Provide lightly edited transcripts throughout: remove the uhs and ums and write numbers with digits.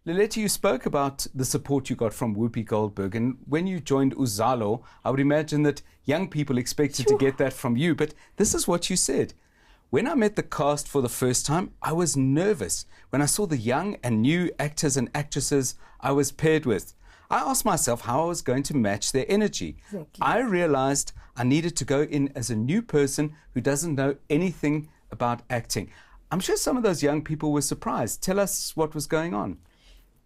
Leleti, you spoke about the support you got from Whoopi Goldberg, and when you joined Uzalo, I would imagine that young people expected to get that from you, but this is what you said. When I met the cast for the first time, I was nervous when I saw the young and new actors and actresses I was paired with. I asked myself how I was going to match their energy. Exactly. I realized I needed to go in as a new person who doesn't know anything about acting. I'm sure some of those young people were surprised. Tell us what was going on.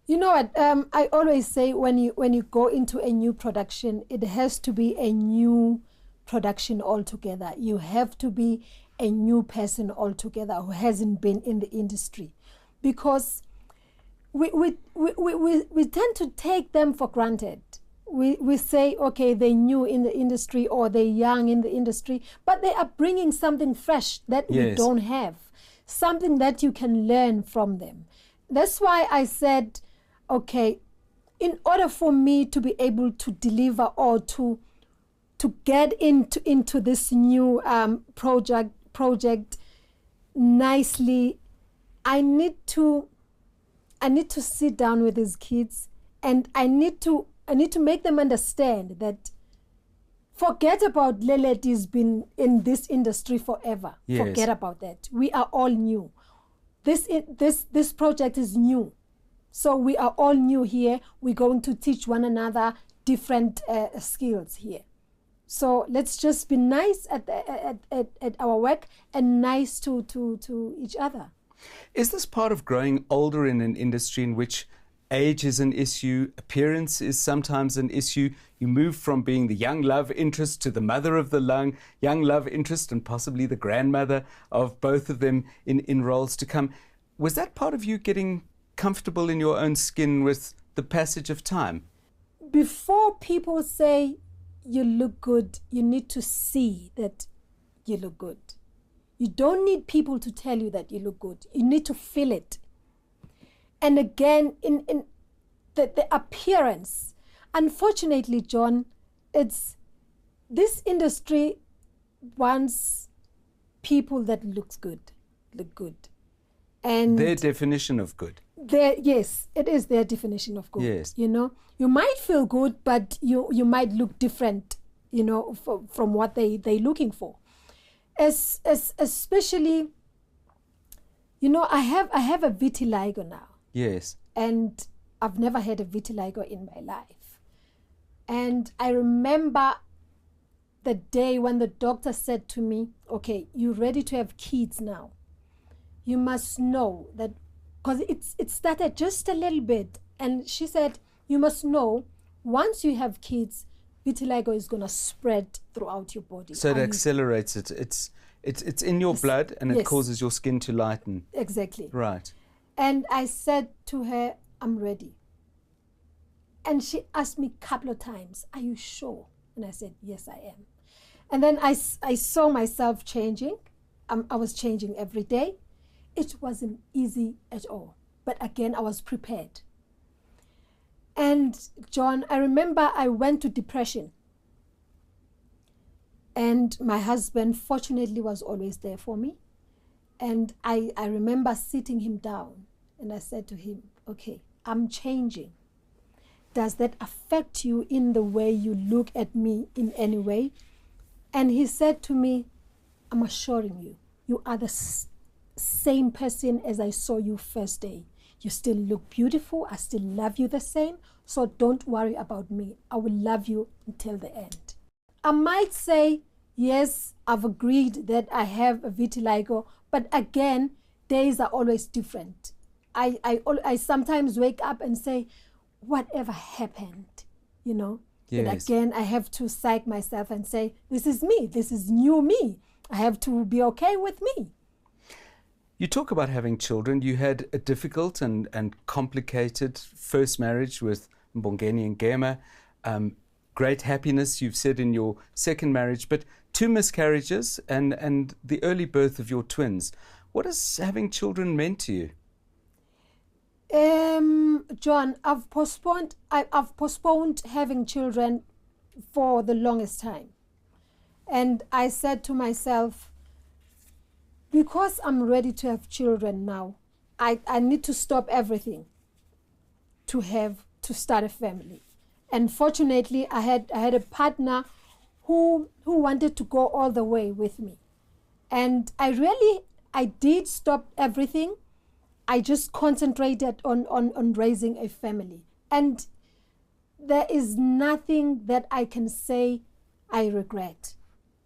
You know what? I always say when you go into a new production, it has to be a new production altogether. You have to be a new person altogether who hasn't been in the industry, because we tend to take them for granted. We say, okay, they're new in the industry or they're young in the industry, but they are bringing something fresh that we don't have, something that you can learn from them. That's why I said, okay, in order for me to be able to deliver or to get into this new project nicely, I need to sit down with these kids, and I need to make them understand that forget about Leleti's been in this industry forever. Yes. Forget about that. We are all new. This project is new. So we are all new here. We're going to teach one another different skills here. So let's just be nice at our work and nice to each other. Is this part of growing older in an industry in which age is an issue, appearance is sometimes an issue? You move from being the young love interest to the mother of the young love interest and possibly the grandmother of both of them in roles to come. Was that part of you getting comfortable in your own skin with the passage of time? Before people say you look good, you need to see that you look good. You don't need people to tell you that you look good. You need to feel it. And again, in the appearance, unfortunately, John, it's this industry wants people that look good. And their definition of good. Yes, it is their definition of good. Yes. You know, you might feel good, but you might look different, you know, from what they're looking for. Especially, you know, I have a vitiligo now. Yes. And I've never had a vitiligo in my life. And I remember the day when the doctor said to me, okay, you're ready to have kids now. You must know that, because it started just a little bit. And she said, you must know, once you have kids, vitiligo is going to spread throughout your body. So it accelerates it. It's in your blood, and it causes your skin to lighten. Exactly. Right. And I said to her, I'm ready. And she asked me a couple of times, are you sure? And I said, yes, I am. And then I saw myself changing. I was changing every day. It wasn't easy at all. But again, I was prepared. And John, I remember I went to depression. And my husband, fortunately, was always there for me. And I remember sitting him down, and I said to him, okay, I'm changing. Does that affect you in the way you look at me in any way? And he said to me, I'm assuring you, you are the same person as I saw you first day. You still look beautiful. I still love you the same. So don't worry about me. I will love you until the end. I might say, yes, I've agreed that I have a vitiligo, but again, days are always different. I sometimes wake up and say, whatever happened, you know? Yes. But again, I have to psych myself and say, this is me. This is new me. I have to be okay with me. You talk about having children. You had a difficult and complicated first marriage with Mbongeni and Gema. Great happiness, you've said, in your second marriage, but 2 miscarriages and the early birth of your twins. What has having children meant to you? John, I've postponed having children for the longest time. And I said to myself, because I'm ready to have children now, I need to stop everything. to start a family. And fortunately, I had a partner who wanted to go all the way with me. And I did stop everything. I just concentrated on raising a family. And there is nothing that I can say I regret,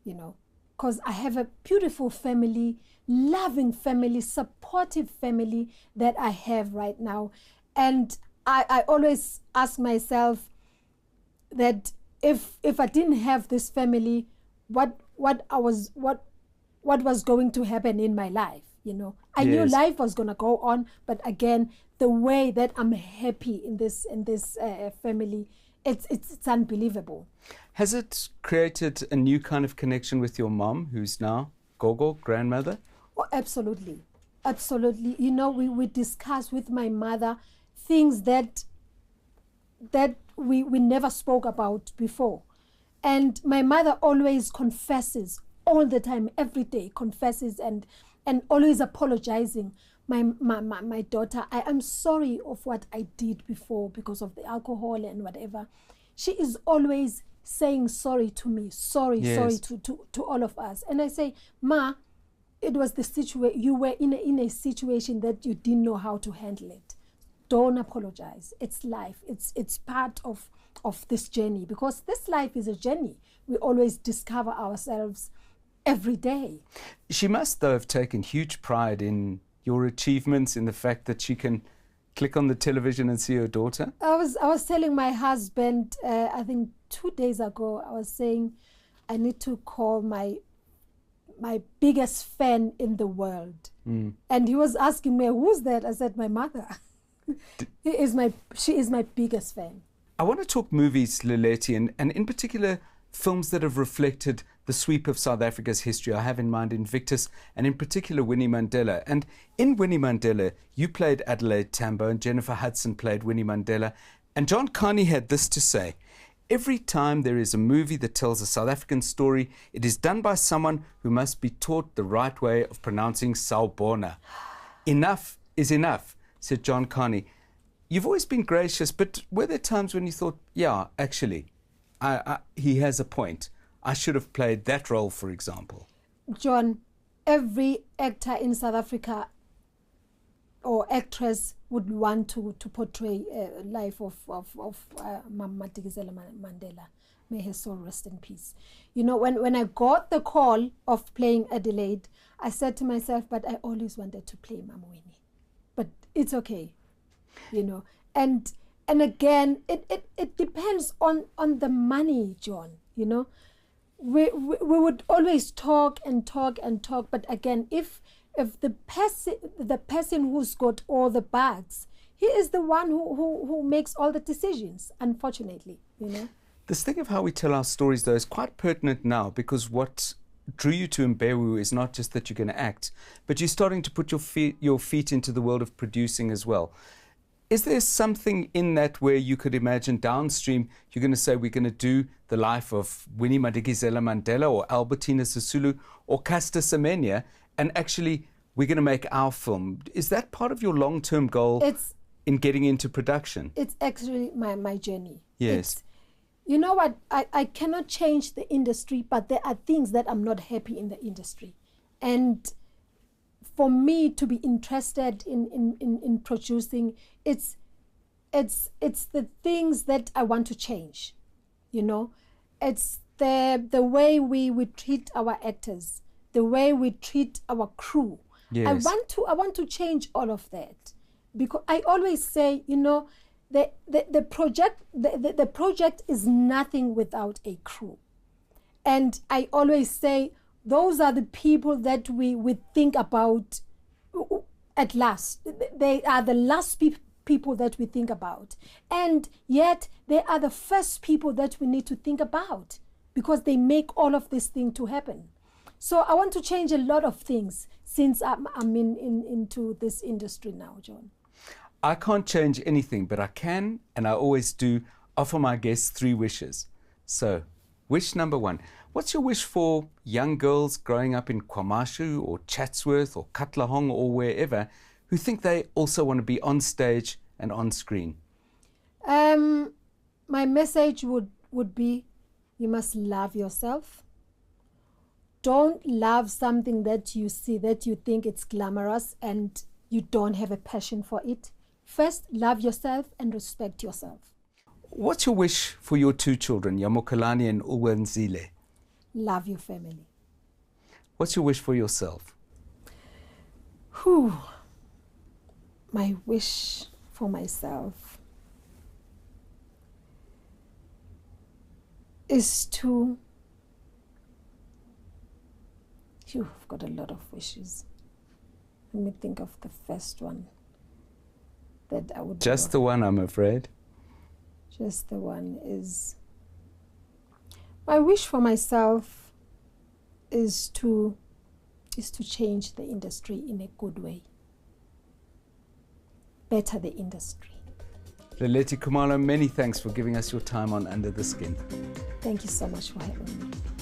because I have a beautiful family, loving family, supportive family that I have right now. And I always ask myself that if I didn't have this family, what was going to happen in my life? I knew life was going to go on, but again, the way that I'm happy in this family, it's unbelievable. Has it created a new kind of connection with your mom, who's now Gogo, grandmother? Oh, absolutely. Absolutely. We discuss with my mother things that we never spoke about before. And my mother always confesses all the time, every day, confesses and always apologizing. My daughter, I am sorry of what I did before because of the alcohol and whatever. She is always saying sorry to me, sorry to all of us. And I say, Ma, it was the situation, you were in a situation that you didn't know how to handle it. Don't apologize. It's life. It's part of this journey, because this life is a journey. We always discover ourselves every day. She must, though, have taken huge pride in your achievements, in the fact that she can click on the television and see her daughter. I was telling my husband, I think 2 days ago, I was saying I need to call my biggest fan in the world. And he was asking me, who's that? I said, my mother. She is my biggest fan. I want to talk movies, Leleti, and in particular films that have reflected the sweep of South Africa's history. I have in mind Invictus and in particular Winnie Mandela. And in Winnie Mandela, you played Adelaide Tambo and Jennifer Hudson played Winnie Mandela. And John Carney had this to say: every time there is a movie that tells a South African story, it is done by someone who must be taught the right way of pronouncing Sawubona. Enough is enough, said John Carney. You've always been gracious, but were there times when you thought, yeah, actually, he has a point. I should have played that role, for example? John, every actor in South Africa or actress would want to portray a life of Mama Madikizela Mandela. May her soul rest in peace. When I got the call of playing Adelaide, I said to myself, but I always wanted to play Mama Winnie. But it's okay, And again, it depends on the money, John, We would always talk, but again, if the person who's got all the bags, he is the one who makes all the decisions, unfortunately, This thing of how we tell our stories, though, is quite pertinent now, because what drew you to Mbewu is not just that you're going to act, but you're starting to put your feet into the world of producing as well. Is there something in that where you could imagine downstream you're going to say we're going to do the life of Winnie Madikizela Mandela or Albertina Sisulu or Caster Semenya, and actually we're going to make our film? Is that part of your long-term goal in getting into production? It's actually my journey. Yes. You know what? I cannot change the industry, but there are things that I'm not happy in the industry. And for me to be interested in producing, it's the things that I want to change. It's the way we treat our actors, the way we treat our crew. Yes. I want to change all of that, because I always say, the project is nothing without a crew. And I always say those are the people that we think about at last. They are the last people that we think about. And yet they are the first people that we need to think about, because they make all of this thing to happen. So I want to change a lot of things since I'm into this industry now, John. I can't change anything, but I can, and I always do, offer my guests 3 wishes. So, wish number 1. What's your wish for young girls growing up in KwaMashu or Chatsworth or Katlehong or wherever who think they also want to be on stage and on screen? My message would be, you must love yourself. Don't love something that you see, that you think it's glamorous and you don't have a passion for it. First, love yourself and respect yourself. What's your wish for your two children, Yamokalani and Uwanzile? Love your family. What's your wish for yourself? My wish for myself is to... I've got a lot of wishes. Let me think of the first one that I would... Just the one, I'm afraid. Just the one is... My wish for myself is to change the industry in a good way. Better the industry. Leleti Khumalo, many thanks for giving us your time on Under the Skin. Thank you so much for having me.